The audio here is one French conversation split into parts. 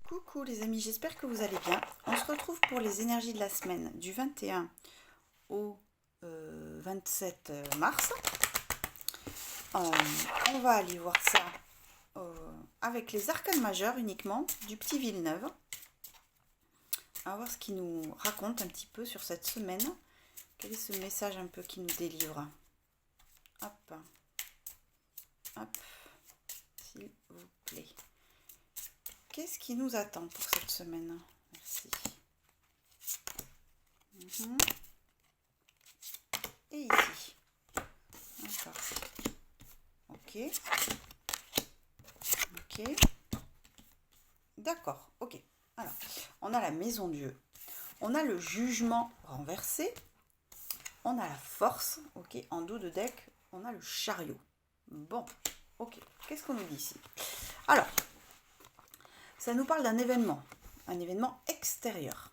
Coucou les amis, j'espère que vous allez bien. On se retrouve pour les énergies de la semaine du 21 au 27 mars. On va aller voir ça avec les arcanes majeures uniquement du petit Villeneuve. On va voir ce qu'il nous raconte un petit peu sur cette semaine. Quel est ce message un peu qui nous délivre? Hop, hop, s'il vous plaît. Qu'est-ce qui nous attend pour cette semaine? Merci. Et ici. D'accord. Ok. Ok. D'accord. Ok. Alors, on a la maison Dieu. On a le jugement renversé. On a la force. Ok. En dos de deck, on a le chariot. Bon. Ok. Qu'est-ce qu'on nous dit ici? Alors, ça nous parle d'un événement extérieur.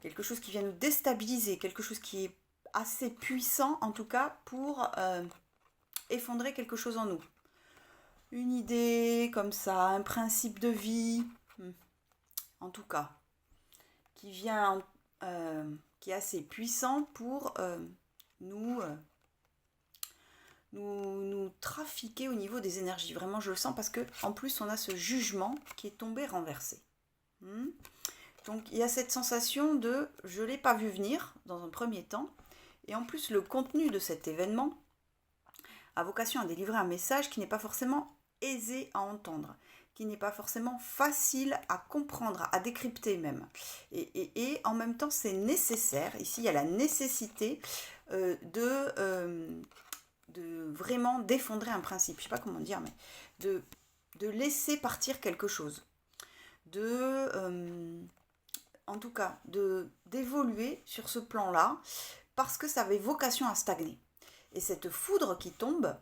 Quelque chose qui vient nous déstabiliser, quelque chose qui est assez puissant en tout cas pour effondrer quelque chose en nous. Une idée comme ça, un principe de vie, en tout cas, qui vient, qui est assez puissant pour nous trafiquer au niveau des énergies. Vraiment, je le sens parce que en plus, on a ce jugement qui est tombé renversé. Donc, il y a cette sensation de « je ne l'ai pas vu venir » dans un premier temps. Et en plus, le contenu de cet événement a vocation à délivrer un message qui n'est pas forcément aisé à entendre, qui n'est pas forcément facile à comprendre, à décrypter même. Et en même temps, c'est nécessaire. Ici, il y a la nécessité de vraiment d'effondrer un principe. Je ne sais pas comment dire, mais de laisser partir quelque chose. En tout cas, d'évoluer sur ce plan-là, parce que ça avait vocation à stagner. Et cette foudre qui tombe,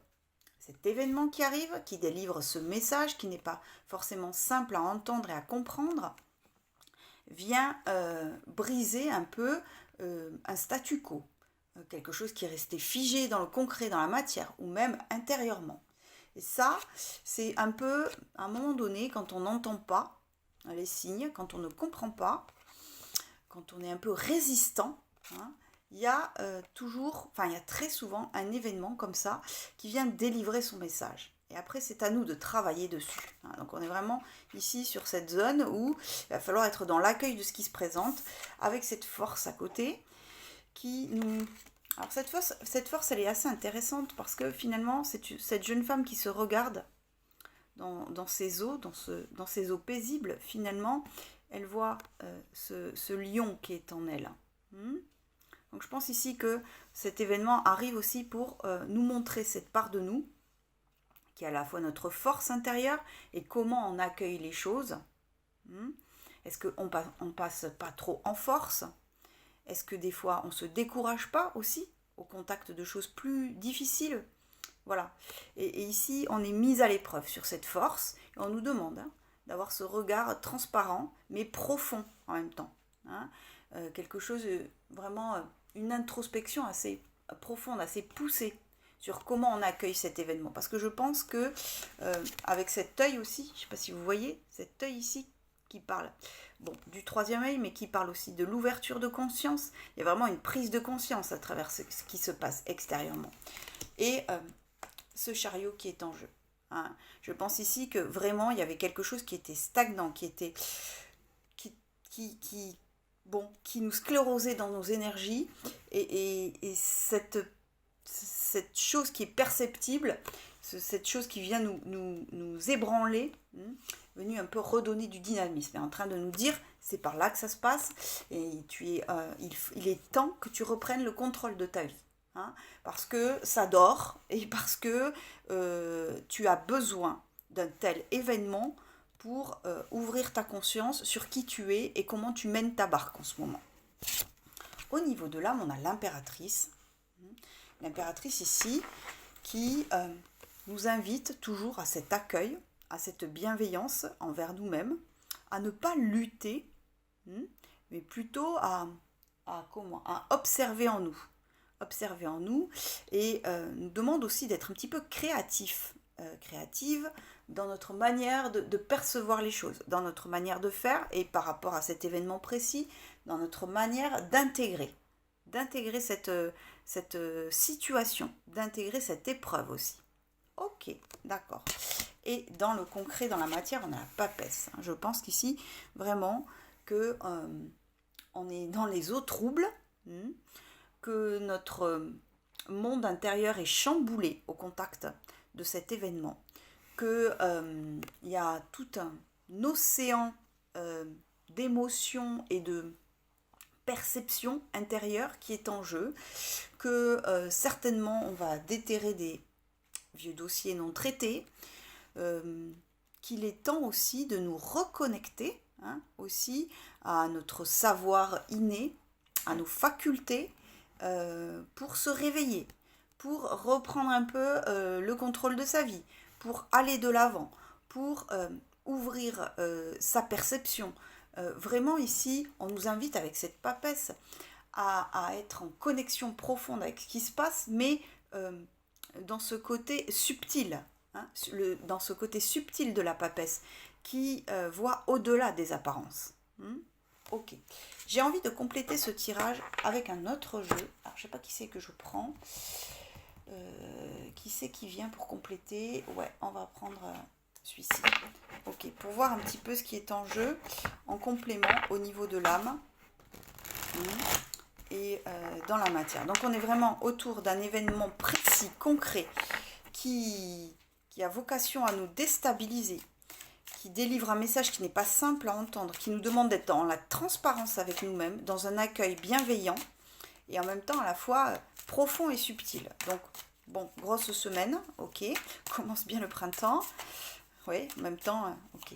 cet événement qui arrive, qui délivre ce message, qui n'est pas forcément simple à entendre et à comprendre, vient briser un peu un statu quo, quelque chose qui est resté figé dans le concret, dans la matière, ou même intérieurement. Et ça, c'est un peu, à un moment donné, quand on n'entend pas les signes, quand on ne comprend pas, quand on est un peu résistant, il y a il y a très souvent un événement comme ça qui vient délivrer son message. Et après, c'est à nous de travailler dessus. Donc, on est vraiment ici sur cette zone où il va falloir être dans l'accueil de ce qui se présente, avec cette force à côté qui nous... Alors, cette force, elle est assez intéressante parce que finalement, c'est cette jeune femme qui se regarde dans ses eaux, dans ses eaux paisibles, finalement, elle voit ce lion qui est en elle. Donc je pense ici que cet événement arrive aussi pour nous montrer cette part de nous, qui est à la fois notre force intérieure et comment on accueille les choses. Est-ce qu'on passe pas trop en force? Est-ce que des fois on ne se décourage pas aussi au contact de choses plus difficiles? Voilà. Et ici, on est mis à l'épreuve sur cette force et on nous demande d'avoir ce regard transparent mais profond en même temps. Quelque chose vraiment, une introspection assez profonde, assez poussée sur comment on accueille cet événement. Parce que je pense que avec cet œil aussi, je ne sais pas si vous voyez, cet œil ici qui parle du troisième œil, mais qui parle aussi de l'ouverture de conscience. Il y a vraiment une prise de conscience à travers ce qui se passe extérieurement. Et ce chariot qui est en jeu. Je pense ici que vraiment il y avait quelque chose qui était stagnant, qui nous sclérosait dans nos énergies et cette chose qui est perceptible, cette chose qui vient nous ébranler, venue un peu redonner du dynamisme, est en train de nous dire c'est par là que ça se passe et il est temps que tu reprennes le contrôle de ta vie. Parce que ça dort et parce que tu as besoin d'un tel événement pour ouvrir ta conscience sur qui tu es et comment tu mènes ta barque en ce moment. Au niveau de l'âme, on a l'impératrice. L'impératrice ici qui nous invite toujours à cet accueil, à cette bienveillance envers nous-mêmes, à ne pas lutter, mais plutôt à observer en nous. Et nous demande aussi d'être un petit peu créative dans notre manière de percevoir les choses, dans notre manière de faire et par rapport à cet événement précis, dans notre manière d'intégrer cette situation, d'intégrer cette épreuve aussi. Ok, d'accord. Et dans le concret, dans la matière, on a la papesse. Je pense qu'ici, vraiment, que on est dans les eaux troubles, que notre monde intérieur est chamboulé au contact de cet événement, que il y a tout un océan d'émotions et de perception intérieure qui est en jeu, que certainement on va déterrer des vieux dossiers non traités, qu'il est temps aussi de nous reconnecter aussi à notre savoir inné, à nos facultés, pour se réveiller, pour reprendre un peu le contrôle de sa vie, pour aller de l'avant, pour ouvrir sa perception. Vraiment ici, on nous invite avec cette papesse à être en connexion profonde avec ce qui se passe, mais dans ce côté subtil, dans ce côté subtil de la papesse, qui voit au-delà des apparences. Ok. J'ai envie de compléter ce tirage avec un autre jeu. Alors, je ne sais pas qui c'est que je prends. Qui c'est qui vient pour compléter? Ouais, on va prendre celui-ci. Ok, pour voir un petit peu ce qui est en jeu en complément au niveau de l'âme et dans la matière. Donc on est vraiment autour d'un événement précis, concret, qui a vocation à nous déstabiliser, qui délivre un message qui n'est pas simple à entendre, qui nous demande d'être dans la transparence avec nous-mêmes, dans un accueil bienveillant et en même temps à la fois profond et subtil. Donc bon, grosse semaine, ok, commence bien le printemps. Oui, en même temps, ok.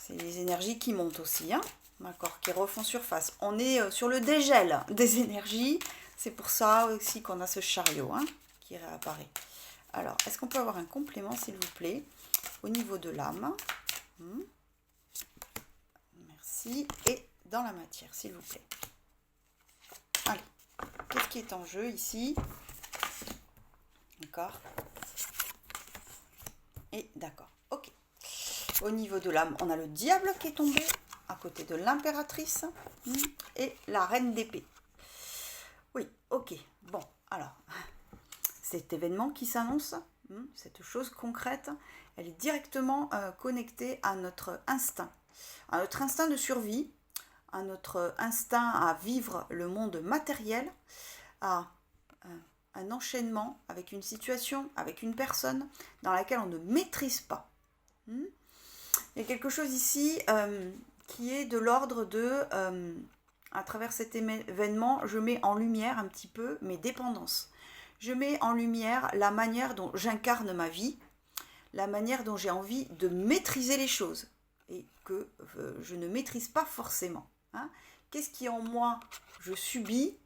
C'est les énergies qui montent aussi, d'accord, qui refont surface. On est sur le dégel des énergies. C'est pour ça aussi qu'on a ce chariot qui réapparaît. Alors, est-ce qu'on peut avoir un complément, s'il vous plaît, au niveau de l'âme? Merci. Et dans la matière, s'il vous plaît. Allez, qu'est-ce qui est en jeu ici? D'accord. Et d'accord, ok. Au niveau de l'âme, on a le diable qui est tombé à côté de l'impératrice et la reine d'épée. Oui, ok. Bon, alors, cet événement qui s'annonce, cette chose concrète, elle est directement connectée à notre instinct de survie, à notre instinct à vivre le monde matériel, à un enchaînement avec une situation, avec une personne dans laquelle on ne maîtrise pas. Il y a quelque chose ici qui est de l'ordre de, à travers cet événement, je mets en lumière un petit peu mes dépendances. Je mets en lumière la manière dont j'incarne ma vie, la manière dont j'ai envie de maîtriser les choses et que je ne maîtrise pas forcément. Qu'est-ce qui en moi je subis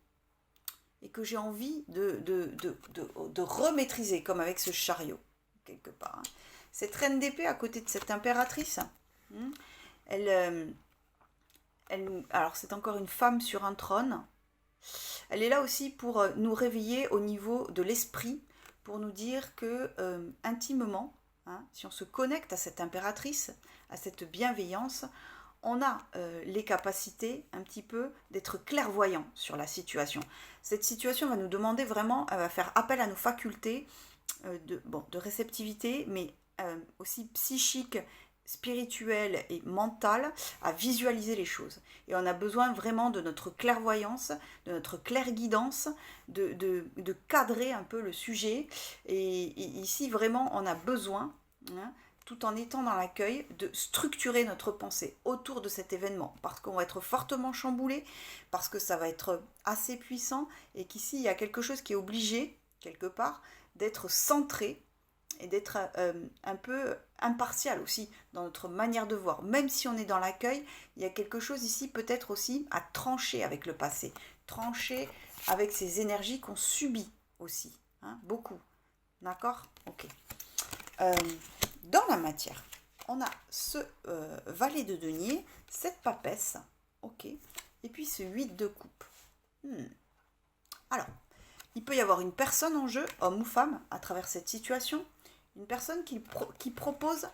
et que j'ai envie de remaîtriser, comme avec ce chariot, quelque part. Cette reine d'épée à côté de cette impératrice, alors c'est encore une femme sur un trône, elle est là aussi pour nous réveiller au niveau de l'esprit, pour nous dire que intimement, si on se connecte à cette impératrice, à cette bienveillance, on a les capacités un petit peu d'être clairvoyant sur la situation. Cette situation va nous demander vraiment, va faire appel à nos facultés de réceptivité, mais aussi psychique, spirituelle et mentale, à visualiser les choses. Et on a besoin vraiment de notre clairvoyance, de notre clairguidance, de cadrer un peu le sujet. Et ici, vraiment, on a besoin, tout en étant dans l'accueil, de structurer notre pensée autour de cet événement, parce qu'on va être fortement chamboulé, parce que ça va être assez puissant, et qu'ici, il y a quelque chose qui est obligé, quelque part, d'être centré, et d'être un peu impartial aussi dans notre manière de voir. Même si on est dans l'accueil, il y a quelque chose ici peut-être aussi à trancher avec le passé, trancher avec ces énergies qu'on subit aussi, beaucoup. D'accord? Ok. Dans la matière, on a ce valet de denier, cette papesse, ok, et puis ce 8 de coupe. Alors, il peut y avoir une personne en jeu, homme ou femme, à travers cette situation, une personne qui propose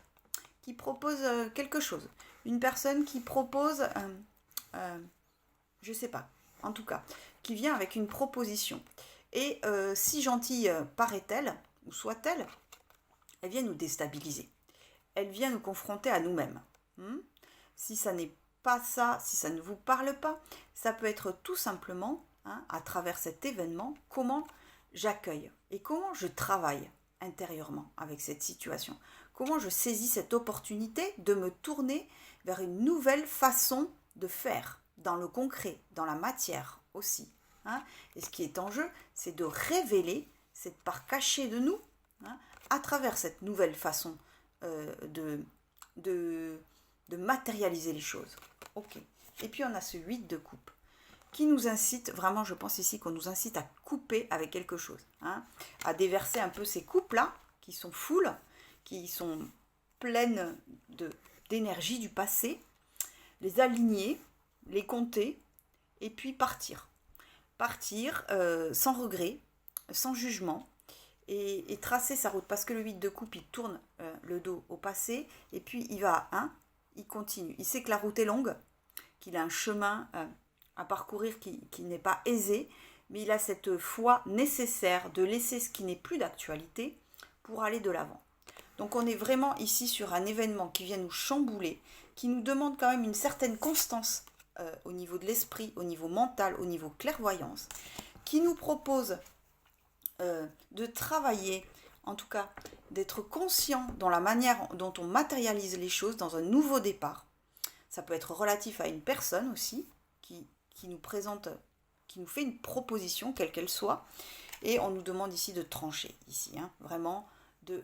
quelque chose, une personne qui propose, je sais pas, en tout cas, qui vient avec une proposition. Et si gentille paraît-elle, ou soit-elle, elle vient nous déstabiliser. Elle vient nous confronter à nous-mêmes. Si ça n'est pas ça, si ça ne vous parle pas, ça peut être tout simplement, à travers cet événement, comment j'accueille et comment je travaille intérieurement avec cette situation. Comment je saisis cette opportunité de me tourner vers une nouvelle façon de faire, dans le concret, dans la matière aussi. Et ce qui est en jeu, c'est de révéler cette part cachée de nous, à travers cette nouvelle façon de matérialiser les choses. Ok. Et puis on a ce 8 de coupe qui nous incite, vraiment je pense ici qu'on nous incite à couper avec quelque chose, à déverser un peu ces coupes-là, qui sont full, qui sont pleines d'énergie du passé, les aligner, les compter, et puis partir. Partir sans regret, sans jugement, et tracer sa route, parce que le 8 de coupe, il tourne le dos au passé, et puis il continue. Il sait que la route est longue, qu'il a un chemin à parcourir qui n'est pas aisé, mais il a cette foi nécessaire de laisser ce qui n'est plus d'actualité pour aller de l'avant. Donc on est vraiment ici sur un événement qui vient nous chambouler, qui nous demande quand même une certaine constance au niveau de l'esprit, au niveau mental, au niveau clairvoyance, qui nous propose de travailler, en tout cas d'être conscient dans la manière dont on matérialise les choses dans un nouveau départ. Ça peut être relatif à une personne aussi, qui nous présente, qui nous fait une proposition, quelle qu'elle soit, et on nous demande ici de trancher, ici, vraiment de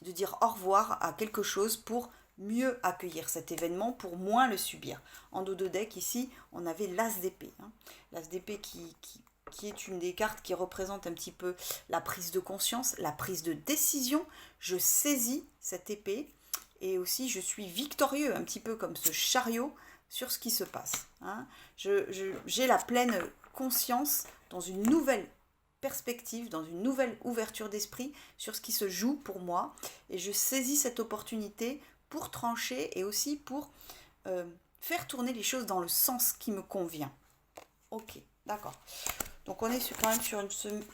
dire au revoir à quelque chose pour mieux accueillir cet événement, pour moins le subir. En dos de deck, ici, on avait l'as d'épée. L'as d'épée qui est une des cartes qui représente un petit peu la prise de conscience, la prise de décision. Je saisis cette épée et aussi je suis victorieux, un petit peu comme ce chariot, sur ce qui se passe. J'ai la pleine conscience dans une nouvelle perspective, dans une nouvelle ouverture d'esprit sur ce qui se joue pour moi, et je saisis cette opportunité pour trancher et aussi pour faire tourner les choses dans le sens qui me convient. Ok, d'accord. Donc on est quand même sur une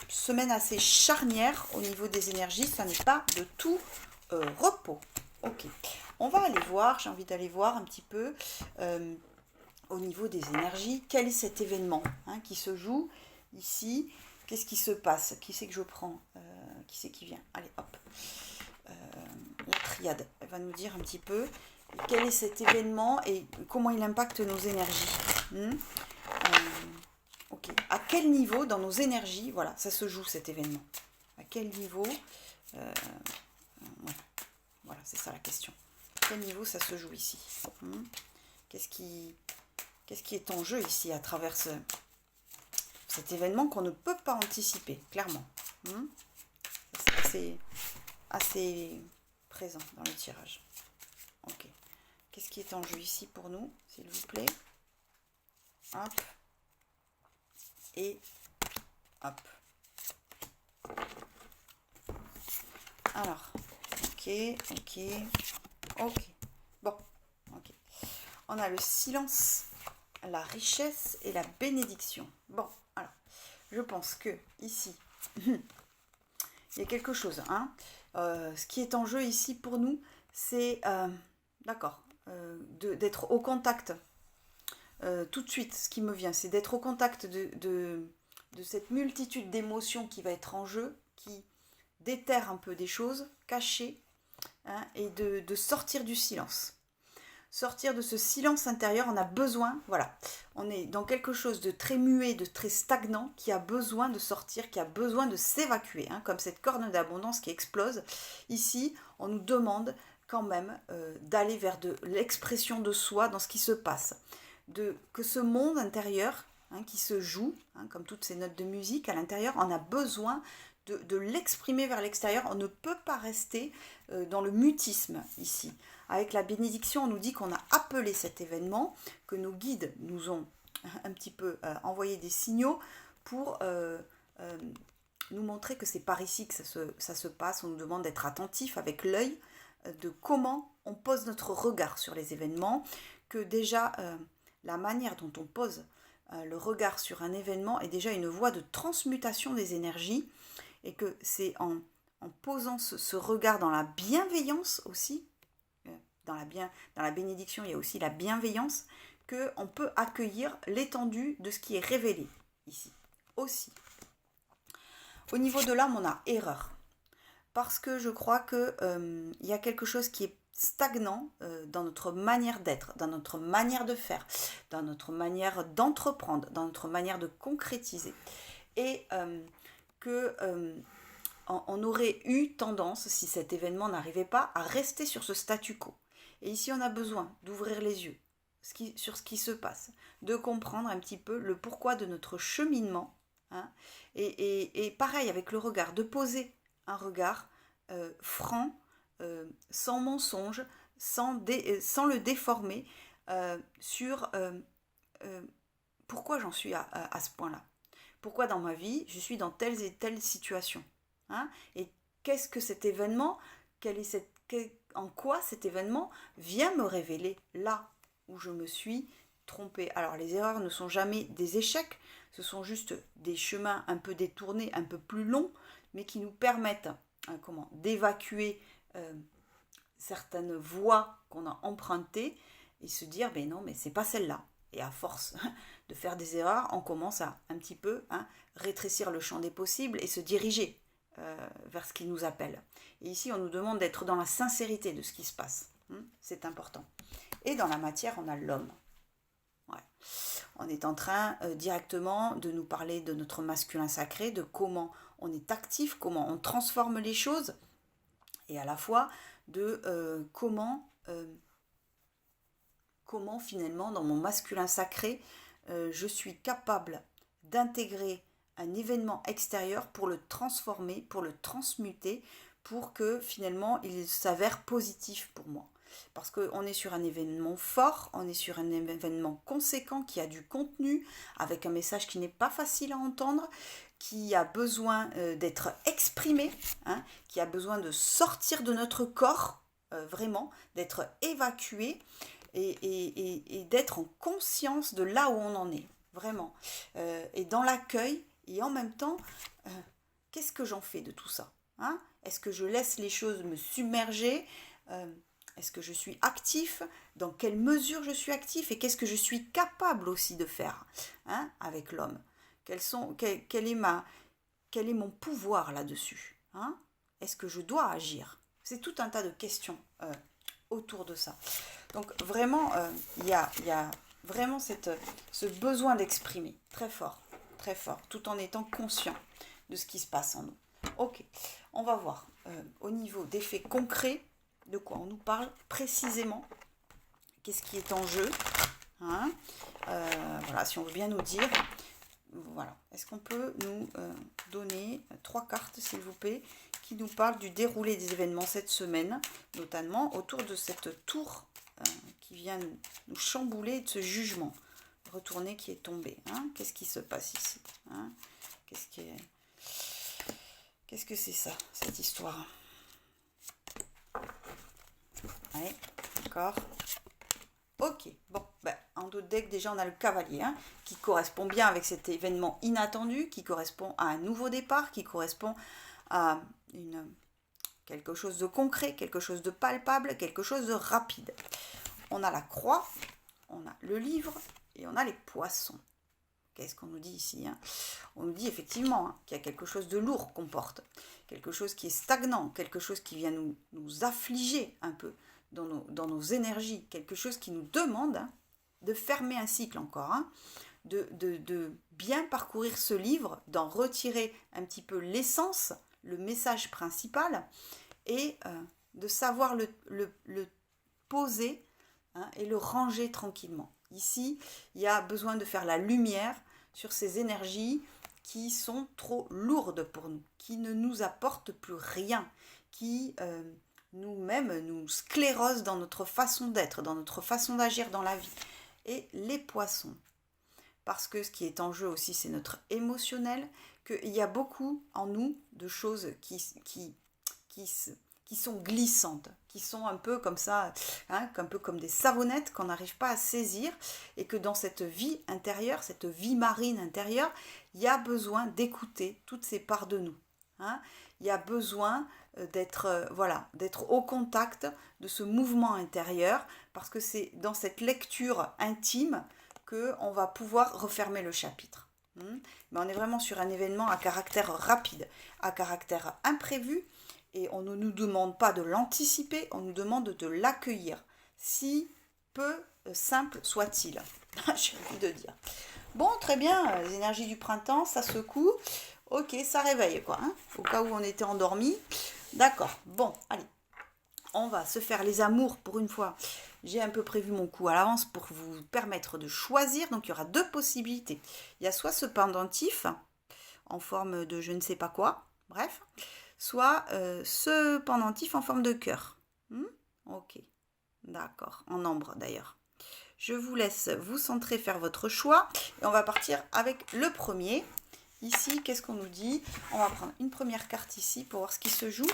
semaine assez charnière au niveau des énergies, ça n'est pas de tout repos. Ok, on va aller voir, j'ai envie d'aller voir un petit peu au niveau des énergies, quel est cet événement qui se joue ici, qu'est-ce qui se passe, qui c'est que je prends, qui c'est qui vient, allez hop, la triade, elle va nous dire un petit peu quel est cet événement et comment il impacte nos énergies. Ok, à quel niveau dans nos énergies, voilà, ça se joue cet événement, à quel niveau, voilà, c'est ça la question. À quel niveau ça se joue ici? Qu'est-ce qui est en jeu ici à travers cet événement qu'on ne peut pas anticiper, clairement. C'est assez présent dans le tirage. Ok. Qu'est-ce qui est en jeu ici pour nous, s'il vous plaît? Hop. Et hop. Alors. Ok. Bon, ok. On a le silence, la richesse et la bénédiction. Bon, alors, je pense que ici, il y a quelque chose. Ce qui est en jeu ici pour nous, c'est, d'être au contact. Tout de suite, ce qui me vient, c'est d'être au contact de cette multitude d'émotions qui va être en jeu, qui déterre un peu des choses cachées, et de sortir du silence. Sortir de ce silence intérieur, on a besoin, voilà, on est dans quelque chose de très muet, de très stagnant, qui a besoin de sortir, qui a besoin de s'évacuer, comme cette corne d'abondance qui explose. Ici, on nous demande quand même d'aller vers de l'expression de soi dans ce qui se passe, que ce monde intérieur qui se joue, comme toutes ces notes de musique à l'intérieur, on a besoin de l'exprimer vers l'extérieur. On ne peut pas rester dans le mutisme ici. Avec la bénédiction, on nous dit qu'on a appelé cet événement, que nos guides nous ont un petit peu envoyé des signaux pour nous montrer que c'est par ici que ça se passe. On nous demande d'être attentif avec l'œil de comment on pose notre regard sur les événements, que déjà la manière dont on pose le regard sur un événement est déjà une voie de transmutation des énergies, et que c'est en posant ce regard dans la bienveillance aussi, dans la bénédiction il y a aussi la bienveillance, qu'on peut accueillir l'étendue de ce qui est révélé ici aussi. Au niveau de l'âme, on a erreur, parce que je crois que il y a quelque chose qui est stagnant dans notre manière d'être, dans notre manière de faire, dans notre manière d'entreprendre, dans notre manière de concrétiser, et on aurait eu tendance, si cet événement n'arrivait pas, à rester sur ce statu quo. Et ici, on a besoin d'ouvrir les yeux sur ce qui se passe, de comprendre un petit peu le pourquoi de notre cheminement, hein, et pareil avec le regard, de poser un regard franc, sans mensonge, sans le déformer, sur pourquoi j'en suis à ce point-là. Pourquoi dans ma vie, je suis dans telle et telle situation, hein, et qu'est-ce que cet événement, en quoi cet événement vient me révéler là où je me suis trompée. Alors les erreurs ne sont jamais des échecs, ce sont juste des chemins un peu détournés, un peu plus longs, mais qui nous permettent d'évacuer certaines voies qu'on a empruntées et se dire, ben non, mais c'est pas celle-là. Et à force de faire des erreurs, on commence à un petit peu rétrécir le champ des possibles et se diriger vers ce qui nous appelle. Et ici, on nous demande d'être dans la sincérité de ce qui se passe. C'est important. Et dans la matière, on a l'homme. Ouais. On est en train directement de nous parler de notre masculin sacré, de comment on est actif, comment on transforme les choses, et à la fois de comment finalement dans mon masculin sacré, je suis capable d'intégrer un événement extérieur pour le transformer, pour le transmuter, pour que finalement il s'avère positif pour moi. Parce qu'on est sur un événement fort, on est sur un événement conséquent qui a du contenu, avec un message qui n'est pas facile à entendre, qui a besoin d'être exprimé, hein, qui a besoin de sortir de notre corps, vraiment, d'être évacué, et d'être en conscience de là où on en est, vraiment. Et dans l'accueil, et en même temps, qu'est-ce que j'en fais de tout ça, hein? Est-ce que je laisse les choses me submerger? Est-ce que je suis actif? Dans quelle mesure je suis actif? Et qu'est-ce que je suis capable aussi de faire, hein, avec l'homme? Quel est mon pouvoir là-dessus, hein? Est-ce que je dois agir? C'est tout un tas de questions autour de ça. Donc vraiment, il y a vraiment ce besoin d'exprimer très fort, tout en étant conscient de ce qui se passe en nous. Ok, on va voir au niveau des faits concrets, de quoi on nous parle précisément, qu'est-ce qui est en jeu, hein, voilà, si on veut bien nous dire, voilà, est-ce qu'on peut nous donner 3 cartes, s'il vous plaît, qui nous parlent du déroulé des événements cette semaine, notamment autour de cette tour qui vient nous chambouler, de ce jugement retourné qui est tombé, hein. Qu'est-ce qui se passe ici, hein? Qu'est-ce que c'est ça, cette histoire? Ouais, d'accord. Ok, bon, en d'autres decks, déjà on a le cavalier, hein, qui correspond bien avec cet événement inattendu, qui correspond à un nouveau départ, qui correspond à quelque chose de concret, quelque chose de palpable, quelque chose de rapide. On a la croix, on a le livre et on a les poissons. Qu'est-ce qu'on nous dit ici, hein? On nous dit effectivement, hein, qu'il y a quelque chose de lourd qu'on porte, quelque chose qui est stagnant, quelque chose qui vient nous affliger un peu dans nos énergies, quelque chose qui nous demande, hein, de fermer un cycle encore, hein, de bien parcourir ce livre, d'en retirer un petit peu l'essence, le message principal, et de savoir le poser, hein, et le ranger tranquillement. Ici, il y a besoin de faire la lumière sur ces énergies qui sont trop lourdes pour nous, qui ne nous apportent plus rien, qui nous-mêmes nous sclérosent dans notre façon d'être, dans notre façon d'agir dans la vie. Et les poissons, parce que ce qui est en jeu aussi, c'est notre émotionnel, qu'il y a beaucoup en nous de choses qui sont glissantes, qui sont un peu comme ça, hein, un peu comme des savonnettes qu'on n'arrive pas à saisir, et que dans cette vie intérieure, cette vie marine intérieure, il y a besoin d'écouter toutes ces parts de nous. Hein. Il y a besoin d'être au contact de ce mouvement intérieur, parce que c'est dans cette lecture intime qu'on va pouvoir refermer le chapitre. Mais on est vraiment sur un événement à caractère rapide, à caractère imprévu, et on ne nous demande pas de l'anticiper, on nous demande de l'accueillir, si peu simple soit-il. J'ai envie de dire. Bon, très bien, les énergies du printemps, ça secoue. Ok, ça réveille quoi, hein, au cas où on était endormi. D'accord, bon, allez. On va se faire les amours pour une fois. J'ai un peu prévu mon coup à l'avance pour vous permettre de choisir. Donc il y aura deux possibilités. Il y a soit ce pendentif en forme de je ne sais pas quoi, bref, soit ce pendentif en forme de cœur. Ok, d'accord, en ambre d'ailleurs. Je vous laisse vous centrer, faire votre choix. Et on va partir avec le premier. Ici, qu'est-ce qu'on nous dit? On va prendre une première carte ici pour voir ce qui se joue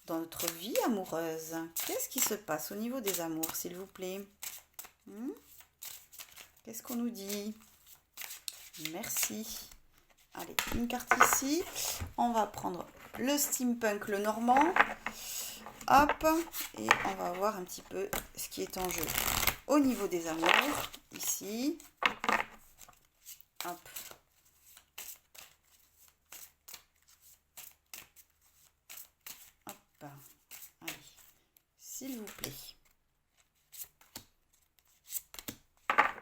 dans notre vie amoureuse. Qu'est-ce qui se passe au niveau des amours, s'il vous plaît? Qu'est-ce qu'on nous dit? Merci. Allez, une carte ici. On va prendre le steampunk, le normand. Hop, et on va voir un petit peu ce qui est en jeu au niveau des amours. Ici. Hop. Hop. Allez, s'il vous plaît.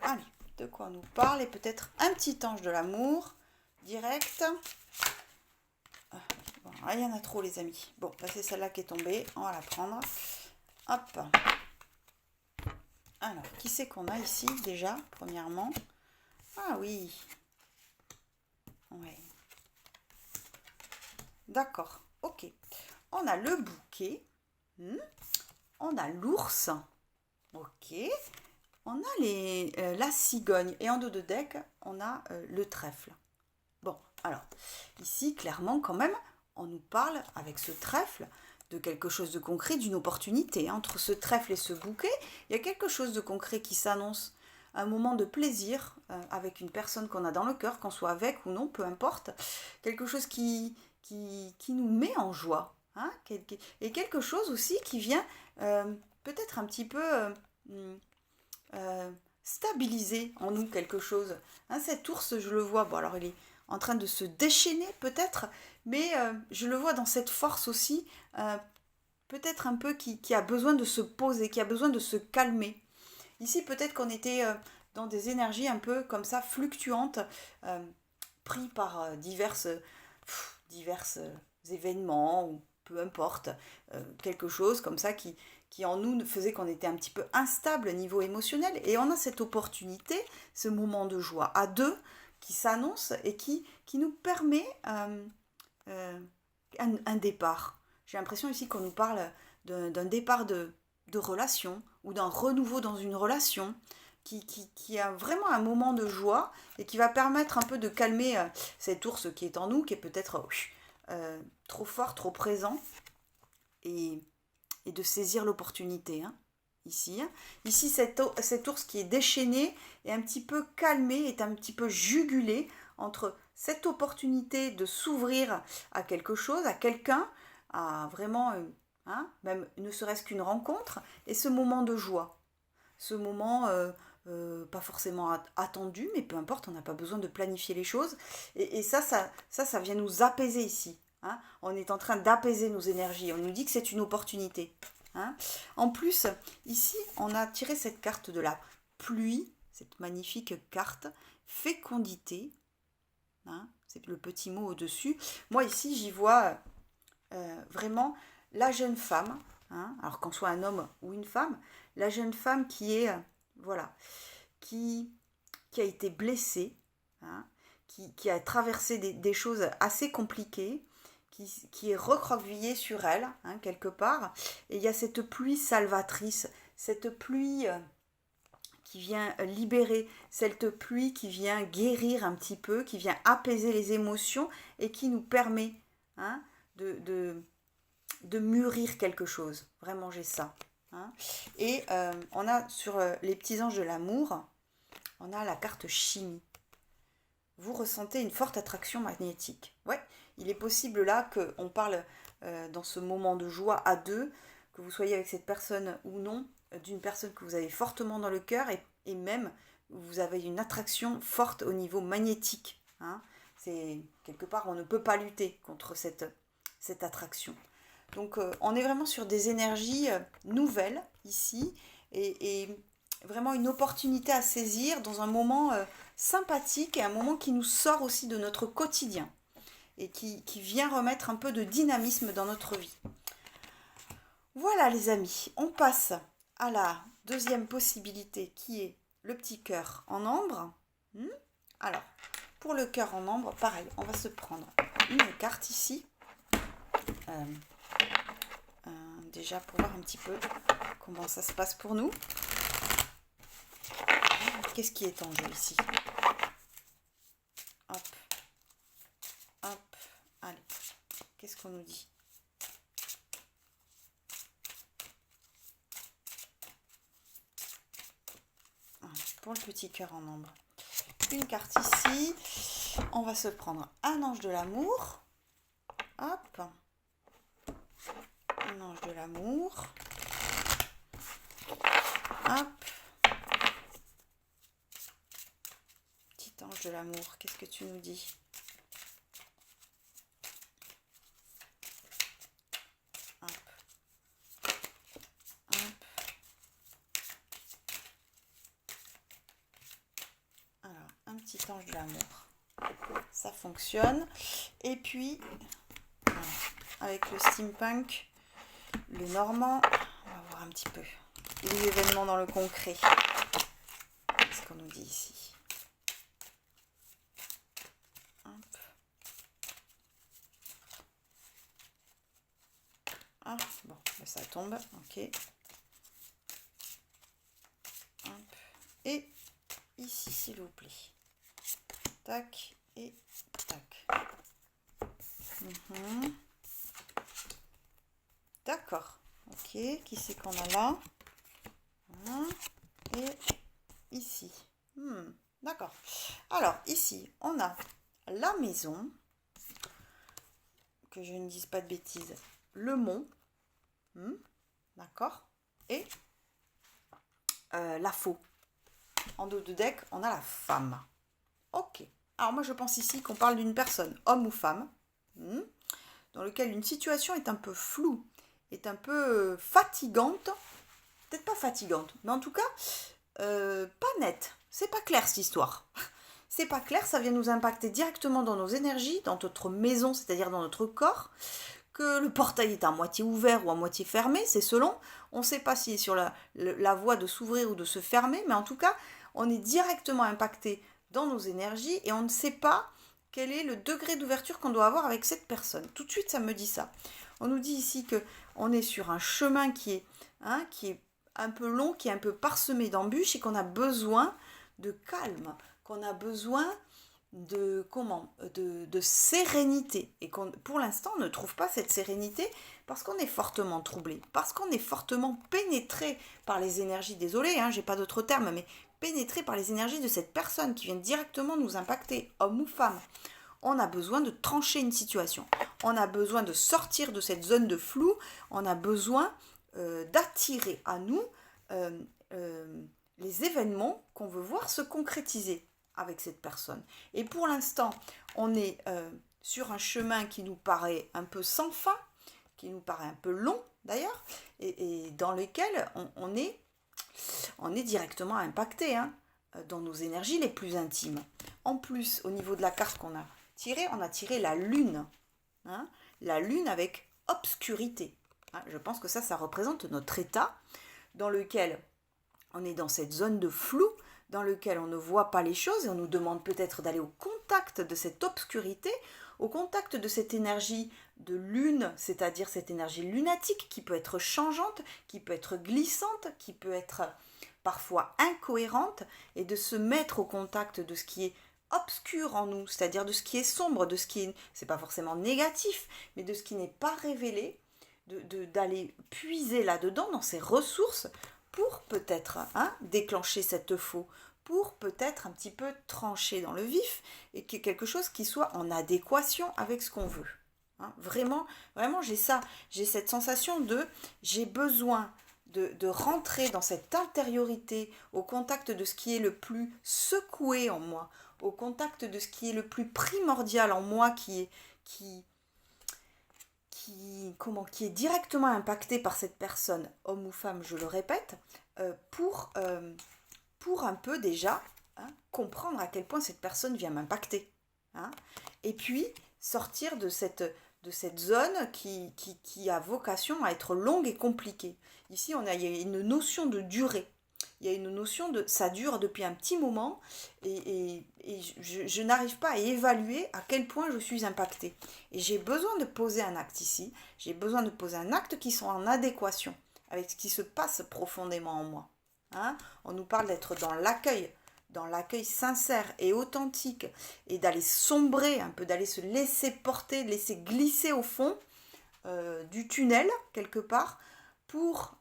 Allez, de quoi on nous parle? Et peut-être un petit ange de l'amour direct. Bon, il y en a trop les amis. Bon, bah, c'est celle-là qui est tombée. On va la prendre. Hop. Alors, qui c'est qu'on a ici déjà, premièrement? Ah oui. Ouais. D'accord. Ok. On a le bouquet. On a l'ours. Ok. On a la cigogne. Et en dos de deck, on a le trèfle. Bon, alors, ici, clairement, quand même, on nous parle, avec ce trèfle, de quelque chose de concret, d'une opportunité. Entre ce trèfle et ce bouquet, il y a quelque chose de concret qui s'annonce. Un moment de plaisir avec une personne qu'on a dans le cœur, qu'on soit avec ou non, peu importe. Quelque chose qui nous met en joie. Hein, et quelque chose aussi qui vient peut-être un petit peu stabiliser en nous quelque chose. Hein, cet ours, je le vois, bon alors il est en train de se déchaîner peut-être, mais je le vois dans cette force aussi, peut-être un peu qui a besoin de se poser, qui a besoin de se calmer. Ici peut-être qu'on était dans des énergies un peu comme ça, fluctuantes, pris par divers événements, ou peu importe, quelque chose comme ça qui en nous faisait qu'on était un petit peu instable au niveau émotionnel. Et on a cette opportunité, ce moment de joie à deux, qui s'annonce et qui nous permet un départ. J'ai l'impression ici qu'on nous parle d'un départ de relation ou d'un renouveau dans une relation qui a vraiment un moment de joie et qui va permettre un peu de calmer cet ours qui est en nous, qui est peut-être trop fort, trop présent, et de saisir l'opportunité. Hein. Ici, cet ours qui est déchaîné est un petit peu calmé, est un petit peu jugulé entre cette opportunité de s'ouvrir à quelque chose, à quelqu'un, à vraiment, même ne serait-ce qu'une rencontre, et ce moment de joie. Ce moment pas forcément attendu, mais peu importe, on n'a pas besoin de planifier les choses. Et ça vient nous apaiser ici. Hein. On est en train d'apaiser nos énergies. On nous dit que c'est une opportunité. Hein. En plus, ici, on a tiré cette carte de la pluie, cette magnifique carte, fécondité. Hein, c'est le petit mot au-dessus. Moi, ici, j'y vois vraiment la jeune femme, hein, alors qu'on soit un homme ou une femme, la jeune femme qui est, qui a été blessée, hein, qui a traversé des choses assez compliquées, qui est recroquevillée sur elle, hein, quelque part. Et il y a cette pluie salvatrice, cette pluie qui vient libérer, cette pluie qui vient guérir un petit peu, qui vient apaiser les émotions et qui nous permet hein, de mûrir quelque chose. Vraiment, j'ai ça. Hein. Et on a sur les petits anges de l'amour, on a la carte chimie. Vous ressentez une forte attraction magnétique. Ouais, il est possible là qu'on parle dans ce moment de joie à deux, que vous soyez avec cette personne ou non, d'une personne que vous avez fortement dans le cœur et même vous avez une attraction forte au niveau magnétique. Hein. C'est quelque part, on ne peut pas lutter contre cette attraction. Donc on est vraiment sur des énergies nouvelles ici et vraiment une opportunité à saisir dans un moment sympathique et un moment qui nous sort aussi de notre quotidien et qui vient remettre un peu de dynamisme dans notre vie. Voilà les amis, on passe à la deuxième possibilité qui est le petit cœur en ambre. Alors, pour le cœur en ambre, pareil, on va se prendre une carte ici. Déjà pour voir un petit peu comment ça se passe pour nous. Qu'est-ce qui est en jeu ici? Hop, hop, allez, qu'est-ce qu'on nous dit? Pour le petit cœur en ambre. Une carte ici. On va se prendre un ange de l'amour. Hop. Un ange de l'amour. Hop. Petit ange de l'amour, qu'est-ce que tu nous dis? Hop. Hop. Alors, un petit ange de l'amour. Ça fonctionne. Et puis, voilà, avec le steampunk, le normand, on va voir un petit peu les événements dans le concret. Qu'est-ce qu'on nous dit ici? Hop. Ah, bon, ça tombe, ok. Hop. Et ici, s'il vous plaît. Tac et tac. D'accord. Ok, qui c'est qu'on a là? Voilà. Et ici. D'accord. Alors, ici, on a la maison. Que je ne dise pas de bêtises. Le mont. D'accord. Et la faux. En dos de deck, on a la femme. Ok. Alors moi, je pense ici qu'on parle d'une personne, homme ou femme, dans lequel une situation est un peu floue, est un peu fatigante. Peut-être pas fatigante, mais en tout cas, pas nette. C'est pas clair, cette histoire. C'est pas clair, ça vient nous impacter directement dans nos énergies, dans notre maison, c'est-à-dire dans notre corps, que le portail est à moitié ouvert ou à moitié fermé, c'est selon. On ne sait pas s'il est sur la voie de s'ouvrir ou de se fermer, mais en tout cas, on est directement impacté dans nos énergies et on ne sait pas quel est le degré d'ouverture qu'on doit avoir avec cette personne. Tout de suite, ça me dit ça. On nous dit ici qu'on est sur un chemin qui est un peu long, qui est un peu parsemé d'embûches et qu'on a besoin de calme, qu'on a besoin de sérénité et qu'on pour l'instant on ne trouve pas cette sérénité parce qu'on est fortement troublé, parce qu'on est fortement pénétré par les énergies, désolé, j'ai pas d'autre terme, mais pénétré par les énergies de cette personne qui vient directement nous impacter, homme ou femme. On a besoin de trancher une situation, on a besoin de sortir de cette zone de flou, on a besoin d'attirer à nous les événements qu'on veut voir se concrétiser avec cette personne. Et pour l'instant, on est sur un chemin qui nous paraît un peu sans fin, qui nous paraît un peu long d'ailleurs, et dans lequel on est directement impacté dans nos énergies les plus intimes. En plus, au niveau de la carte qu'on a tirée, on a tiré la lune. La lune avec obscurité. Je pense que ça représente notre état dans lequel on est dans cette zone de flou, dans lequel on ne voit pas les choses et on nous demande peut-être d'aller au contact de cette obscurité, au contact de cette énergie de lune, c'est-à-dire cette énergie lunatique qui peut être changeante, qui peut être glissante, qui peut être parfois incohérentes, et de se mettre au contact de ce qui est obscur en nous, c'est-à-dire de ce qui est sombre, de ce qui est, c'est pas forcément négatif, mais de ce qui n'est pas révélé, d'aller puiser là-dedans, dans ces ressources, pour peut-être déclencher cette faux, pour peut-être un petit peu trancher dans le vif, et que quelque chose qui soit en adéquation avec ce qu'on veut. Vraiment, vraiment, j'ai cette sensation j'ai besoin de rentrer dans cette intériorité, au contact de ce qui est le plus secoué en moi, au contact de ce qui est le plus primordial en moi, qui est directement impacté par cette personne, homme ou femme, je le répète, pour un peu déjà comprendre à quel point cette personne vient m'impacter. Et puis sortir de cette zone qui a vocation à être longue et compliquée. Ici, il y a une notion de durée. Il y a une notion de ça dure depuis un petit moment et je n'arrive pas à évaluer à quel point je suis impactée. Et j'ai besoin de poser un acte ici. J'ai besoin de poser un acte qui soit en adéquation avec ce qui se passe profondément en moi. On nous parle d'être dans l'accueil sincère et authentique, et d'aller sombrer un peu, d'aller se laisser porter, de laisser glisser au fond du tunnel quelque part pour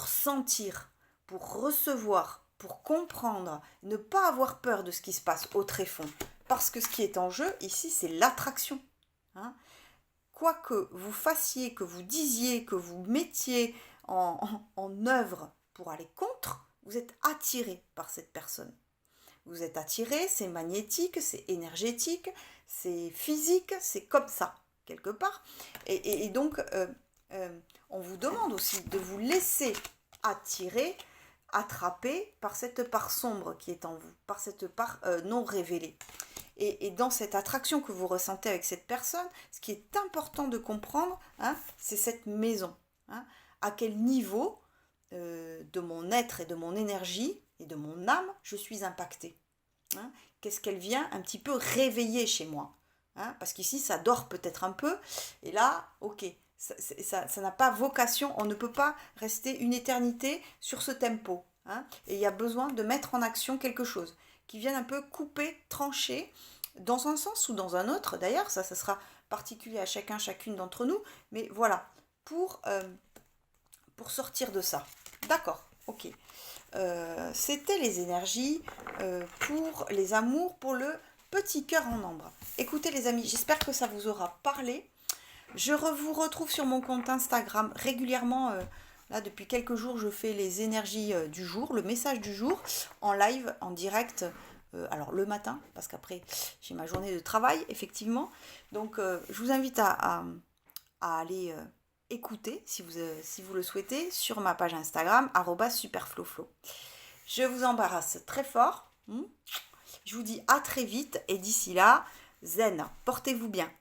sentir, pour recevoir, pour comprendre, ne pas avoir peur de ce qui se passe au tréfonds, parce que ce qui est en jeu ici, c'est l'attraction. Quoi que vous fassiez, que vous disiez, que vous mettiez en œuvre pour aller contre, vous êtes attiré par cette personne. Vous êtes attiré, c'est magnétique, c'est énergétique, c'est physique, c'est comme ça, quelque part. Et donc, on vous demande aussi de vous laisser attirer, attraper par cette part sombre qui est en vous, par cette part non révélée. Et dans cette attraction que vous ressentez avec cette personne, ce qui est important de comprendre, c'est cette maison. À quel niveau de mon être et de mon énergie et de mon âme je suis impactée. Qu'est-ce qu'elle vient un petit peu réveiller chez moi. Parce qu'ici, ça dort peut-être un peu. Et là, ok, ça n'a pas vocation, on ne peut pas rester une éternité sur ce tempo. Et il y a besoin de mettre en action quelque chose qui vienne un peu couper, trancher, dans un sens ou dans un autre. D'ailleurs, ça sera particulier à chacune d'entre nous. Mais voilà, pour sortir de ça. D'accord, ok. C'était les énergies pour les amours, pour le petit cœur en ambre. Écoutez les amis, j'espère que ça vous aura parlé. Je vous retrouve sur mon compte Instagram régulièrement. Là, depuis quelques jours, je fais les énergies du jour, le message du jour, en live, en direct. Alors le matin, parce qu'après j'ai ma journée de travail, effectivement. Donc je vous invite à aller écouter, si vous le souhaitez, sur ma page Instagram, @superfloflo. Je vous embrasse très fort. Je vous dis à très vite, et d'ici là, zen, portez-vous bien.